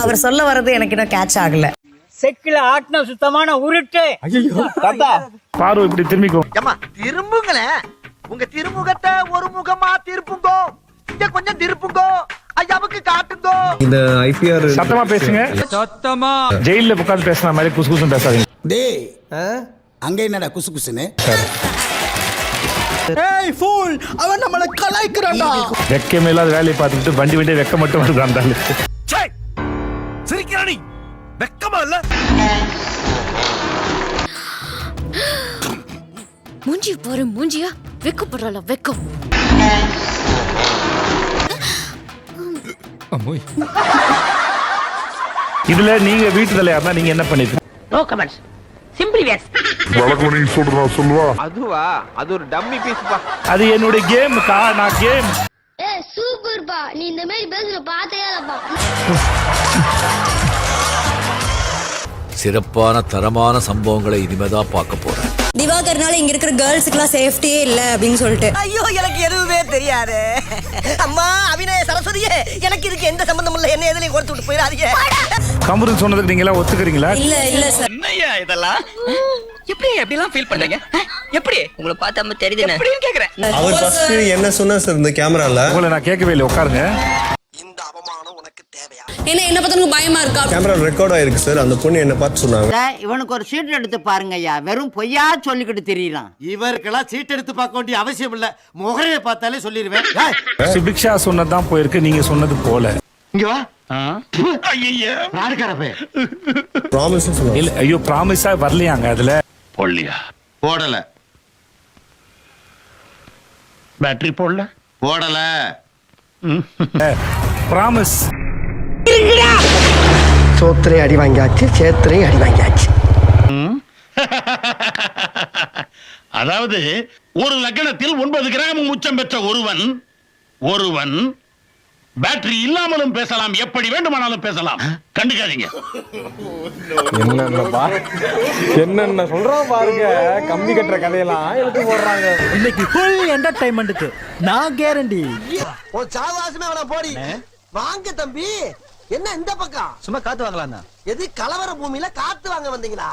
அவர் சொல்ல வர்றது எனக்கு இன்னும் கேட்ச் ஆகல. செக்கில ஆட்டின சுத்தமான உருட்டு. தாத்தா பாரு இப்படி திரும்பிக்கும். ஏமா திரும்புங்களேன், உங்க திருமுகத்தை ஒரு முகமா திருப்புங்கோ, இங்க கொஞ்சம் திருப்புங்கோ, ஐயாவுக்கு காட்டுங்கோ. இந்த ஐபிஆர் சத்தமா பேசுங்க. சத்தமா ஜெயில உட்கார்ந்து பேசுற மாதிரி குசு குசுன்னு பேசாதீங்க. டேய் அங்க என்னடா குசு குசுன்னு? ஏய் ஃபூல், அவன் நம்மள கலாய்க்கறான்டா. வெக்கமே இல்லாத வேலையை பார்த்துட்டு வண்டி வண்டி வெக்க மட்டும் வருது அந்த ஆளு. சிரிக்கிறானி வெக்கமா இல்ல? மூஞ்சி பாரு, மூஞ்சியா வெக்கப்படுறல வெக்கம். இதுல நீங்க வீட்டு தலையா இருந்தா நீங்க என்ன பண்ணிருக்கீங்க? No comments, simply ways. வழக்கம் நீங்க சொல்லுவா. அதுவா? அது ஒரு டம்மி பீஸ் பா. அது என்னோட கேம் கா, நான் கேம். ஏய் சூப்பர் பா, நீ இந்த மாதிரி பேசுற பாத்தையாலப்பா. சிறப்பான தரமான சம்பவங்களை இனிமேதான் பார்க்க போறேன். திவாகர்னால இங்க இருக்கிற கேர்ள்ஸுக்குலாம் சேஃப்டியே இல்ல அப்படின்னு சொல்லிட்டு. ஐயோ எனக்கு எதுவுமே தெரியாது. அம்மா அபிநய சரஸ்வதியே, எனக்கு இதுக்கு எந்த சம்பந்தமும் இல்ல, என்ன எதுலயும் கொடுத்து விட்டு போயிடாதீங்க. கமருன்னு சொன்னதுக்கு நீங்க எல்லாம் ஒத்துக்கிறீங்களா? இல்ல இல்ல சார். என்னய்யா இதெல்லாம்? எப்படி எல்லாம் ஃபீல் பண்றீங்க? எப்படி உங்களை பார்த்தா தெரியுதுன்னு எப்படின்னு கேக்குறேன். அவர் ஃபர்ஸ்ட் என்ன சொன்னா சார் இந்த கேமரால? உங்களை நான் கேட்கவே இல்லை, உட்காருங்க. இந்த அவமானம் உனக்கு தேவையா? என்ன பார்த்தா பயமா இருக்கா? கேமரா ரெக்கார்ட் ஆயிருக்கு சார். அந்த பொண்ணு என்ன பார்த்து சொன்னாங்க. இவனுக்கு ஒரு சீட் எடுத்து பாருங்க ஐயா, வெறும் பொய்யா சொல்லிக்கிட்டு தெரியலாம். இவருக்கெல்லாம் சீட் எடுத்து பார்க்க வேண்டிய அவசியம் இல்ல, முகரையை பார்த்தாலே சொல்லிடுவேன். சுபிக்ஷா சொன்னதுதான் போயிருக்கு, நீங்க சொன்னது போல. இங்க வா. ஐயா நாடுகாரப்பே ப்ராமிஸ் சொன்னாங்க. இல்ல ஐயோ, ப்ராமிஸா வரலையாங்க அதுல. போடலையா? போடல. பேட்டரி போடல. போடல. ப்ராமிஸ். சோத்திரை அடி வாங்கியாச்சு, சேத்திரை அடி வாங்கியாச்சு. அதாவது ஒரு லக்னத்தில் 9 கிராம் உச்சம் பெற்ற ஒருவன் பேட்டரி இல்லாமலும் பேசலாம், எப்படி வேண்டுமானாலும் பேசலாம். கண்டுக்காதீங்க. என்னென்ன சொல்றான் பாருங்க. கம்பி கட்டுற கதையெல்லாம் எடுத்து போடுறாங்க. இன்னைக்கு ஃபுல் என்டர்டைன்மெண்ட்டுக்கு நான் கேரண்டி. ஒரு சாவாசமே அவன போடி. வாங்க தம்பி, என்ன இந்த பக்கம்? சும்மா காத்து வாங்கலாம். எது கலவர பூமியில காத்து வாங்க வந்தீங்களா?